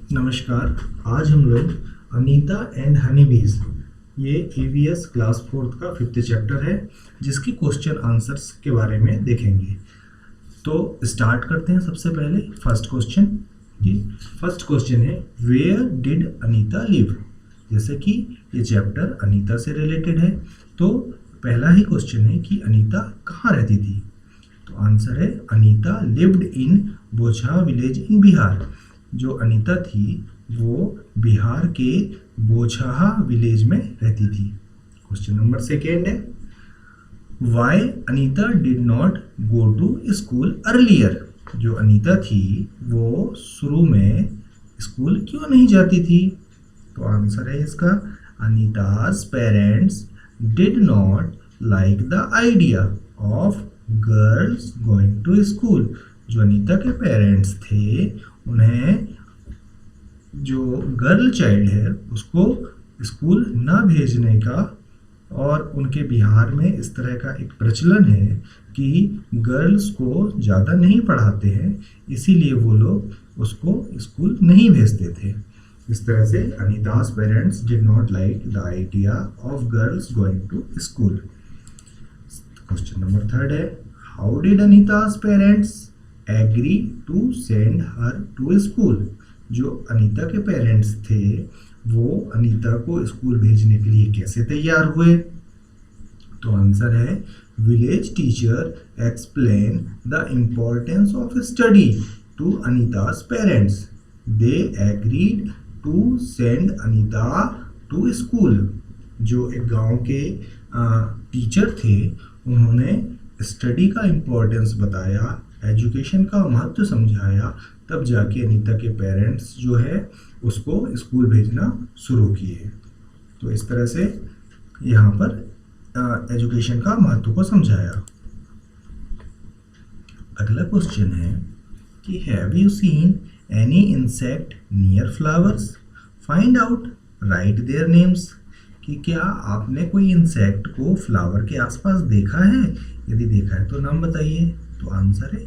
नमस्कार। आज हम लोग अनीता एंड हनीबीज ये EVS क्लास 4 का 5th चैप्टर है, जिसकी क्वेश्चन आंसर्स के बारे में देखेंगे। तो स्टार्ट करते हैं। सबसे पहले फर्स्ट क्वेश्चन। जी, फर्स्ट क्वेश्चन है वेयर डिड अनीता लिव। जैसे कि ये चैप्टर अनीता से रिलेटेड है, तो पहला ही क्वेश्चन है कि अनीता कहाँ रहती थी। तो आंसर है अनीता लिव्ड इन बोझा विलेज इन बिहार। जो अनीता थी वो बिहार के बोछाहा विलेज में रहती थी। क्वेश्चन नंबर सेकेंड है why Anita did not go to school earlier. जो अनीता थी वो शुरू में स्कूल क्यों नहीं जाती थी। तो आंसर है इसका Anita's parents did not like the idea of girls going to school. जो अनीता के पेरेंट्स थे उन्हें जो गर्ल चाइल्ड है उसको स्कूल न भेजने का, और उनके बिहार में इस तरह का एक प्रचलन है कि गर्ल्स को ज़्यादा नहीं पढ़ाते हैं, इसीलिए वो लोग उसको स्कूल नहीं भेजते थे। इस तरह से Anita's parents did not like the idea of girls going to school. Question number third है how did Anita's parents agree to send her to school. जो अनीता के पेरेंट्स थे वो अनीता को स्कूल भेजने के लिए कैसे तैयार हुए। तो आंसर है village teacher explain the importance of study to Anita's parents. They agreed to send Anita to school. जो एक गांव के टीचर थे उन्होंने स्टडी का इम्पोर्टेंस बताया, एजुकेशन का महत्व समझाया, तब जाके अनीता के पेरेंट्स जो है उसको स्कूल भेजना शुरू किए। तो इस तरह से यहाँ पर एजुकेशन का महत्व को समझाया। अगला क्वेश्चन है कि have you seen any insect near flowers. Find out, right their names. कि क्या आपने कोई इंसेक्ट को फ्लावर के आसपास देखा है। यदि देखा है तो नाम बताइए। तो आंसर है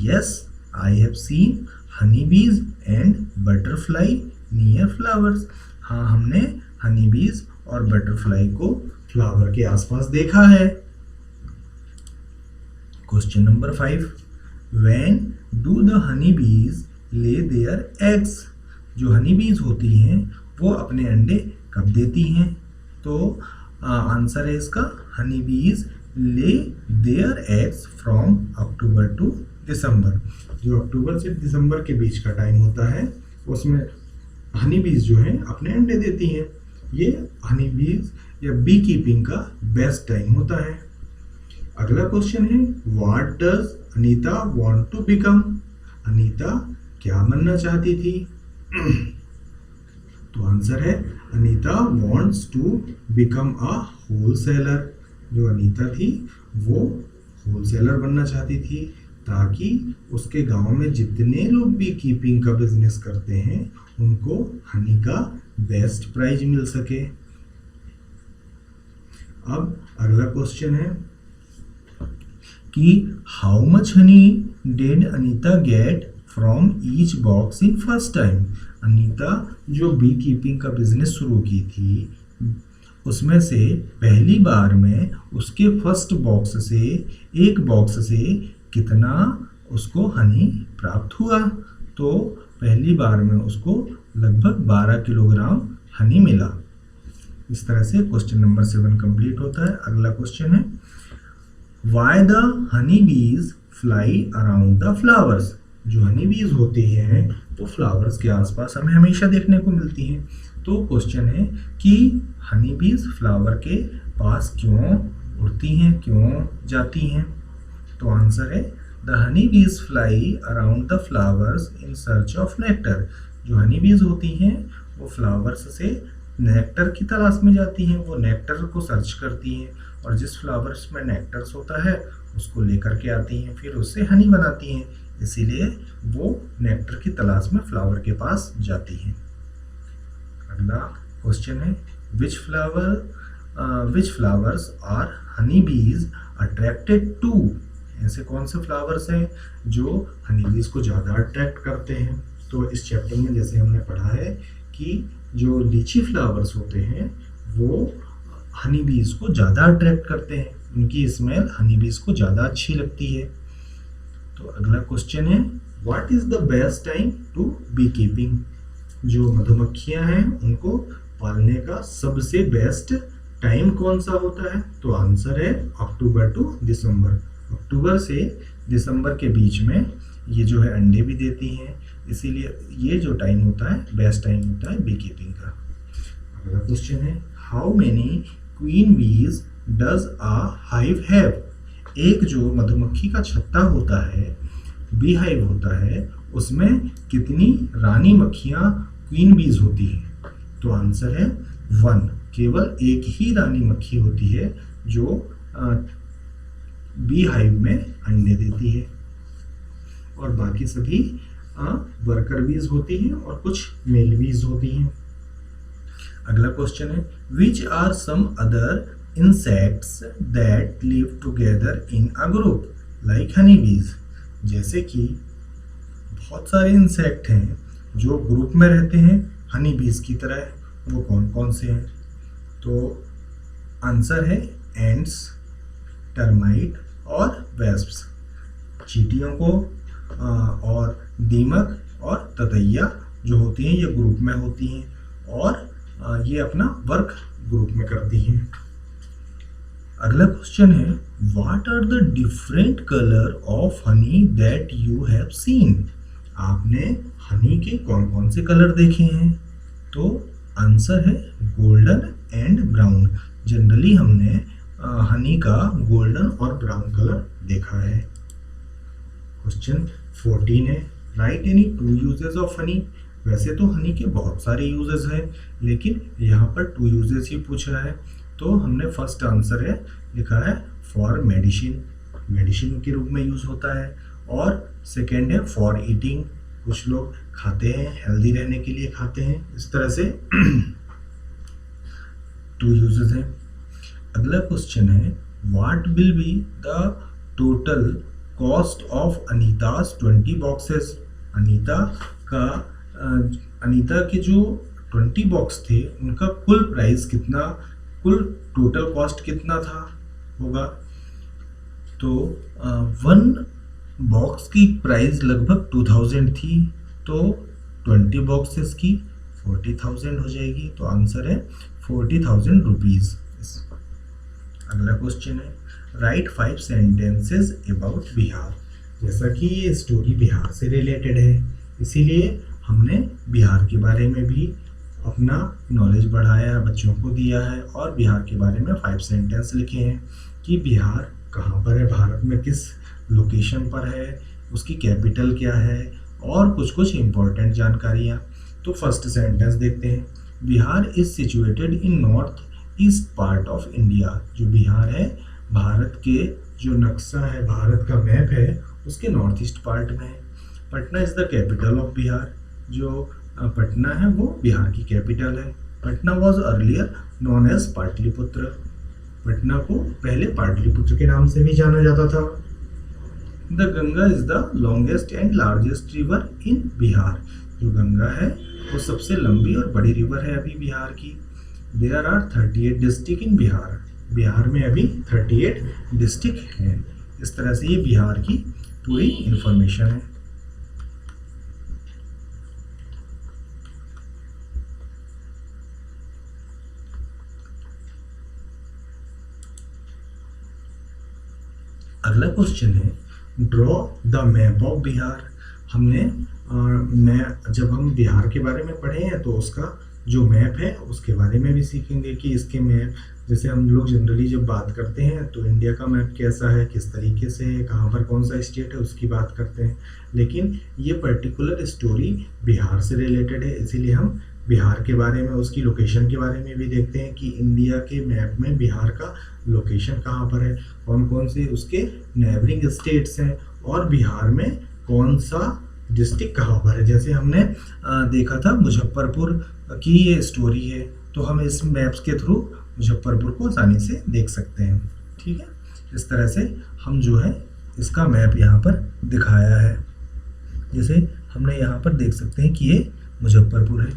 yes I have seen Honey बीज एंड बटरफ्लाई नियर फ्लावर्स। हाँ, हमने हनी बीज और बटरफ्लाई को फ्लावर के आसपास देखा है। Question number 5 when do the honey bees lay their eggs. जो हनी बीज होती हैं वो अपने अंडे कब देती हैं। तो आंसर है इसका honey bees lay their eggs from October to December. जो अक्टूबर से दिसंबर के बीच का टाइम होता है उसमें हनी बीज जो है अपने अंडे देती हैं। ये हनी बीज या बी कीपिंग का बेस्ट टाइम होता है। अगला क्वेश्चन है what does Anita want to become. Anita क्या बनना चाहती थी। तो आंसर है Anita wants to become a wholesaler. जो अनीता थी वो होलसेलर बनना चाहती थी ताकि उसके गांव में जितने लोग भी कीपिंग का बिजनेस करते हैं उनको हनी का बेस्ट प्राइस मिल सके। अब अगला क्वेश्चन है कि how much Honey did Anita get from each box in first time. Anita जो बी कीपिंग का बिजनेस शुरू की थी उसमें से पहली बार में उसके फर्स्ट बॉक्स से एक बॉक्स से कितना उसको हनी प्राप्त हुआ। तो पहली बार में उसको लगभग 12 किलोग्राम हनी मिला। इस तरह से क्वेश्चन नंबर 7 कंप्लीट होता है। अगला क्वेश्चन है वाई द हनी बीज फ्लाई अराउंड द फ्लावर्स। जो हनी बीज होती हैं वो फ्लावर्स के आसपास हमें हमेशा देखने को मिलती हैं। तो क्वेश्चन है कि हनी बीज फ्लावर के पास क्यों उड़ती हैं, क्यों जाती हैं। तो आंसर है द हनी बीज fly around the flowers in search of nectar. जो हनी बीज होती हैं वो फ्लावर्स से नेक्टर की तलाश में जाती हैं। वो नेक्टर को सर्च करती हैं और जिस फ्लावर्स में नेक्टर्स होता है उसको लेकर के आती हैं, फिर उससे हनी बनाती हैं। इसीलिए वो नेक्टर की तलाश में फ्लावर के पास जाती हैं। अगला क्वेश्चन है विच फ्लावर्स आर हनी बीज अट्रैक्टेड टू। ऐसे कौन से फ्लावर्स हैं जो हनी बीज को ज़्यादा अट्रैक्ट करते हैं। तो इस चैप्टर में जैसे हमने पढ़ा है कि जो लीची फ्लावर्स होते हैं वो हनी बीज को ज़्यादा अट्रैक्ट करते हैं, उनकी स्मेल हनी बीज को ज़्यादा अच्छी लगती है। तो अगला क्वेश्चन है what is the best time to beekeeping. जो मधुमक्खियां हैं उनको पालने का सबसे बेस्ट टाइम कौन सा होता है? तो आंसर है अक्टूबर टू दिसंबर। अक्टूबर से दिसंबर के बीच में ये जो है अंडे भी देती हैं, इसीलिए ये जो टाइम होता है बेस्ट टाइम होता है बी कीपिंग का। अगला क्वेश्चन है हाउ मेनी क्वीन बीज डज अ हाइव हैव। एक जो मधुमक्खी का छत्ता होता है, बी हाइव होता है, उसमें कितनी रानी मक्खियाँ क्वीन बीज होती हैं? तो आंसर है 1। केवल एक ही रानी मक्खी होती है जो बी हाइव में अंडे देती है और बाकी सभी वर्कर बीज होती हैं और कुछ मेल बीज होती हैं। अगला क्वेश्चन है which are some other insects that live together in a group like honey bees. जैसे कि बहुत सारे इंसेक्ट हैं जो ग्रुप में रहते हैं हनी बीज की तरह, वो कौन कौन से हैं? तो आंसर है एंड्स, टर्माइट और वेस्प्स। चींटियों को और दीमक और ततैया जो होती हैं ये ग्रुप में होती हैं और ये अपना वर्क ग्रुप में करती हैं। अगला क्वेश्चन है what are the different colour of honey that you have seen. आपने हनी के कौन कौन से कलर देखे हैं? तो आंसर है गोल्डन एंड ब्राउन। जनरली हमने हनी का गोल्डन और ब्राउन कलर देखा है। क्वेश्चन 14 है right any 2 uses of honey. वैसे तो हनी के बहुत सारे यूजेस हैं लेकिन यहाँ पर 2 यूजेस ही पूछ रहा है, तो हमने फर्स्ट आंसर है लिखा है फॉर मेडिसिन, मेडिसिन के रूप में यूज होता है, और सेकेंड है फॉर ईटिंग, कुछ लोग खाते हैं हेल्दी रहने के लिए खाते हैं, इस तरह से 2 यूजेस हैं। अगला क्वेश्चन है what will be the total cost of Anita's 20 boxes. Anita के जो 20 बॉक्स थे उनका कुल प्राइस कितना, कुल टोटल कॉस्ट कितना था होगा? तो 1 बॉक्स की प्राइस लगभग 2000 थी, तो 20 बॉक्सेस की 40,000 हो जाएगी, तो आंसर है 40,000 रुपीज़। अगला क्वेश्चन है राइट 5 सेंटेंसेस अबाउट बिहार। जैसा कि ये स्टोरी बिहार से रिलेटेड है इसीलिए हमने बिहार के बारे में भी अपना नॉलेज बढ़ाया, बच्चों को दिया है और बिहार के बारे में 5 सेंटेंस लिखे हैं कि बिहार कहाँ पर है, भारत में किस लोकेशन पर है, उसकी कैपिटल क्या है और कुछ कुछ इम्पोर्टेंट जानकारियाँ। तो फर्स्ट सेंटेंस देखते हैं Bihar is situated in north east part of India. जो बिहार है भारत के जो नक्शा है, भारत का मैप है, उसके नॉर्थ ईस्ट पार्ट में है। Patna is the capital of Bihar. जो पटना है वो बिहार की कैपिटल है। Patna was earlier known as Pataliputra. Patna को पहले पाटलिपुत्र के नाम से भी जाना जाता था। The Ganga is the longest and largest river in Bihar. जो गंगा है वो सबसे लंबी और बड़ी रिवर है अभी बिहार की। There are 38 district in Bihar. Bihar में अभी 38 डिस्ट्रिक्ट हैं। इस तरह से ये बिहार की पूरी इंफॉर्मेशन है। अगला क्वेश्चन है draw the map of Bihar. हमने जब हम बिहार के बारे में पढ़े हैं तो उसका जो मैप है उसके बारे में भी सीखेंगे कि इसके मैप, जैसे हम लोग जनरली जब बात करते हैं तो इंडिया का मैप कैसा है, किस तरीके से है, कहाँ पर कौन सा स्टेट है उसकी बात करते हैं, लेकिन ये पर्टिकुलर स्टोरी बिहार से रिलेटेड है इसीलिए हम बिहार के बारे में, उसकी लोकेशन के बारे में भी देखते हैं कि इंडिया के मैप में बिहार का लोकेशन कहाँ पर है, कौन कौन से उसके नेबरिंग स्टेट्स हैं और बिहार में कौन सा डिस्ट्रिक्ट कहाँ पर है। जैसे हमने देखा था मुजफ्फरपुर की ये स्टोरी है, तो हम इस मैप्स के थ्रू मुजफ्फरपुर को आसानी से देख सकते हैं। ठीक है, इस तरह से हम जो है इसका मैप यहाँ पर दिखाया है। जैसे हमने यहाँ पर देख सकते हैं कि ये मुजफ्फरपुर है।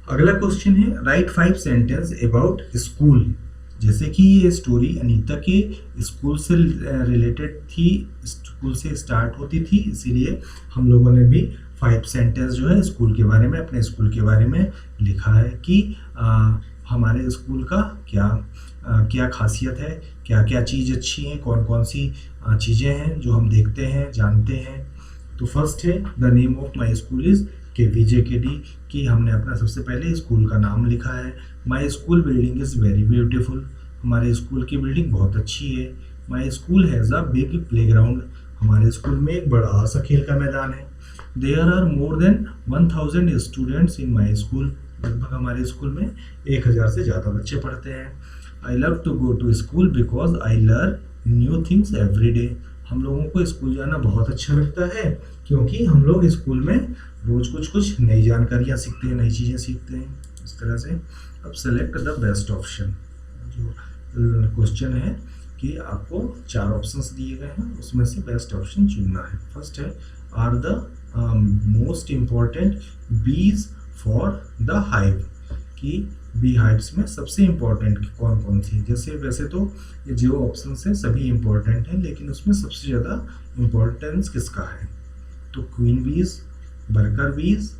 अगला क्वेश्चन है राइट 5 सेंटेंस अबाउट स्कूल। जैसे कि ये स्टोरी अनीता के स्कूल से रिलेटेड थी, स्कूल से स्टार्ट होती थी, इसीलिए हम लोगों ने भी 5 सेंटेंस जो है स्कूल के बारे में, अपने स्कूल के बारे में लिखा है कि हमारे स्कूल का क्या खासियत है, क्या क्या चीज़ अच्छी हैं, कौन कौन सी चीज़ें हैं जो हम देखते हैं, जानते हैं। तो फर्स्ट है the name of my school is KVJKD, कि हमने अपना सबसे पहले स्कूल का नाम लिखा है। My school building is very beautiful, हमारे स्कूल की बिल्डिंग बहुत अच्छी है। My school has a big playground, हमारे स्कूल में एक बड़ा सा खेल का मैदान है। There are more than 1000 students in my school, लगभग हमारे स्कूल में 1000 से ज़्यादा बच्चे पढ़ते हैं। I love to go to school because I learn new things every day, हम लोगों को स्कूल जाना बहुत अच्छा लगता है क्योंकि हम लोग स्कूल में रोज़ कुछ नई जानकारियाँ सीखते हैं, नई चीज़ें सीखते हैं। इस तरह से अब सेलेक्ट द बेस्ट ऑप्शन, जो क्वेश्चन है कि आपको 4 ऑप्शंस दिए गए हैं, उसमें से बेस्ट ऑप्शन चुनना है। फर्स्ट है आर द मोस्ट इम्पॉर्टेंट बीज फॉर द हाइव, कि बी हाइव्स में सबसे इम्पोर्टेंट कौन कौन सी। जैसे वैसे तो ये जो ऑप्शन है सभी इम्पोर्टेंट हैं, लेकिन उसमें सबसे ज़्यादा इम्पोर्टेंस किसका है, तो क्वीन बीज, वर्कर बीज,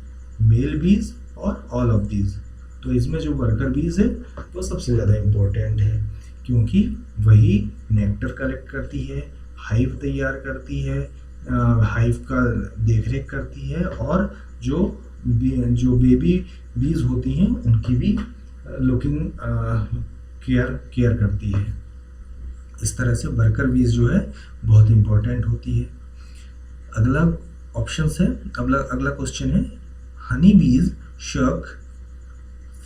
मेल बीज और ऑल ऑफ दीज। तो इसमें जो वर्कर बीज है वो सबसे ज़्यादा इम्पोर्टेंट है क्योंकि वही नेक्टर कलेक्ट करती है, हाइव तैयार करती है, हाइव का देखरेख करती है, और जो बेबी बीज होती हैं उनकी भी लुकिंग केयर करती है। इस तरह से वर्कर बीज जो है बहुत इम्पोर्टेंट होती है। अगला ऑप्शन है, अगला क्वेश्चन है honey bees suck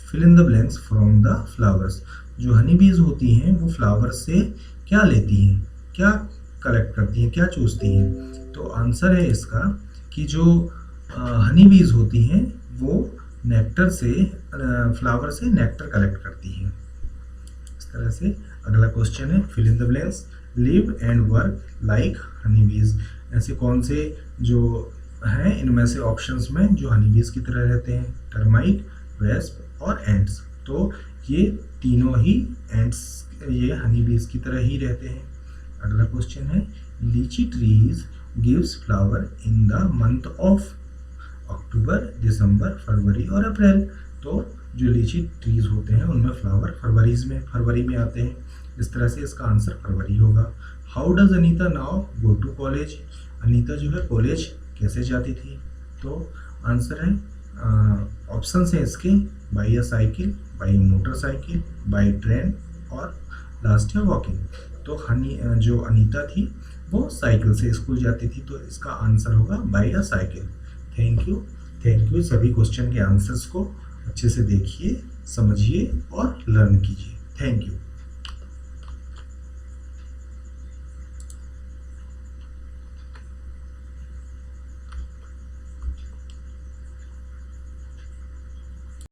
fill in the blanks from the flowers. जो हनी बीज होती हैं वो फ्लावर से क्या लेती हैं, क्या कलेक्ट करती हैं, क्या चूसती हैं। तो आंसर है इसका कि जो हनी बीज होती हैं वो नेक्टर से, फ्लावर से नेक्टर कलेक्ट करती हैं। इस तरह से अगला क्वेश्चन है fill in the blanks live and work like honey bees. ऐसे कौन से जो हैं इनमें से ऑप्शंस में जो हनी बीज की तरह रहते हैं, टर्माइट, वेस्प और एंट्स। तो ये तीनों ही एंट्स ये हनी बीज की तरह ही रहते हैं। अगला क्वेश्चन है litchi trees gives flower in the month of October, December, February और अप्रैल। तो जो लीची ट्रीज होते हैं उनमें फ्लावर फरवरी में आते हैं, इस तरह से इसका आंसर फरवरी होगा। How does Anita now go to college, Anita जो है कॉलेज कैसे जाती थी। तो आंसर है ऑप्शन है इसके by a cycle, by motorcycle, by train और लास्ट है वॉकिंग। तो जो अनीता थी वो साइकिल से स्कूल जाती थी, तो इसका आंसर होगा by a cycle. Thank you. सभी क्वेश्चन के आंसर्स को अच्छे से देखिए, समझिए और लर्न कीजिए। Thank you.